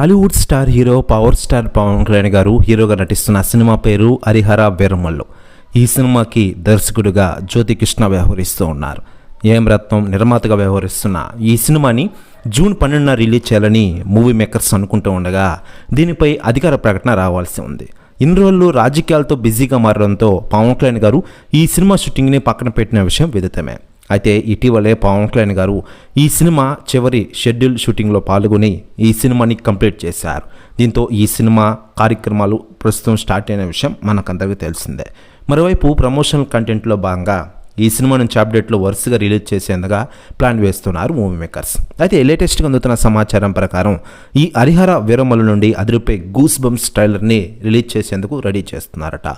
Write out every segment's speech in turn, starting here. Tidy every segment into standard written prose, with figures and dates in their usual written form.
Bollywood star hero power star Pawan Kalyan గారు హీరోగా నటిస్తున్న సినిమా పేరు హరిహర వీరమల్లు. ఈ సినిమాకి దర్శకుడిగా జ్యోతికృష్ణ వ్యవహరిస్తూ ఉన్నారు. ఏం రత్నం నిర్మాతగా వ్యవహరిస్తున్న ఈ సినిమాని జూన్ 12న రిలీజ్ చేయాలని మూవీ మేకర్స్ అనుకుంటూ ఉండగా దీనిపై అధికార ప్రకటన రావాల్సి ఉంది. ఇన్ని రోజులు రాజకీయాలతో బిజీగా మారడంతో పవన్ కళ్యాణ్ గారు ఈ సినిమా షూటింగ్ని పక్కన పెట్టిన విషయం విదితమే. అయితే ఇటీవలే పవన్ కళ్యాణ్ గారు ఈ సినిమా చివరి షెడ్యూల్ షూటింగ్లో పాల్గొని ఈ సినిమాని కంప్లీట్ చేశారు. దీంతో ఈ సినిమా కార్యక్రమాలు ప్రస్తుతం స్టార్ట్ అయిన విషయం మనకందరికీ తెలిసిందే. మరోవైపు ప్రమోషనల్ కంటెంట్లో భాగంగా ఈ సినిమా నుంచి అప్డేట్లు వరుసగా రిలీజ్ చేసేందుగా ప్లాన్ వేస్తున్నారు మూవీ మేకర్స్. అయితే లేటెస్ట్గా అందుతున్న సమాచారం ప్రకారం ఈ హరిహర వీరమల్లు నుండి అదిరిపోయే గూస్ బంప్స్ ట్రైలర్ని రిలీజ్ చేసేందుకు రెడీ చేస్తున్నారట.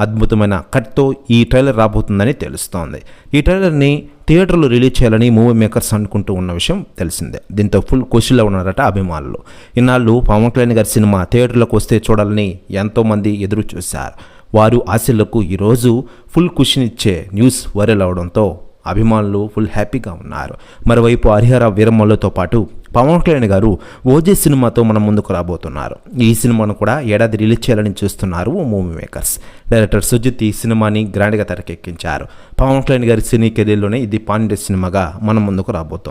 అద్భుతమైన కట్తో ఈ ట్రైలర్ రాబోతుందని తెలుస్తోంది. ఈ ట్రైలర్ని థియేటర్లో రిలీజ్ చేయాలని మూవీ మేకర్స్ అనుకుంటూ ఉన్న విషయం తెలిసిందే. దీంతో ఫుల్ ఖుషీలో ఉన్నారట అభిమానులు. ఇన్నాళ్ళు పవన్ కళ్యాణ్ గారి సినిమా థియేటర్లోకి వస్తే చూడాలని ఎంతోమంది ఎదురు చూశారు. వారు ఆశలకు ఈరోజు ఫుల్ ఖుషినిచ్చే న్యూస్ వైరల్ అవడంతో అభిమానులు ఫుల్ హ్యాపీగా ఉన్నారు. మరోవైపు హరిహర వీరమల్లుతో పాటు పవన్ కళ్యాణ్ గారు ఓజీ సినిమాతో మన ముందుకు రాబోతున్నారు. ఈ సినిమాను కూడా ఏడాది రిలీజ్ చేయాలని చూస్తున్నారు మూవీ మేకర్స్. డైరెక్టర్ సుజిత్ ఈ సినిమాని గ్రాండ్గా తెరకెక్కించారు. పవన్ కళ్యాణ్ గారి సినీ కెరీర్లోనే ఇది పాండే సినిమాగా మన ముందుకు రాబోతోంది.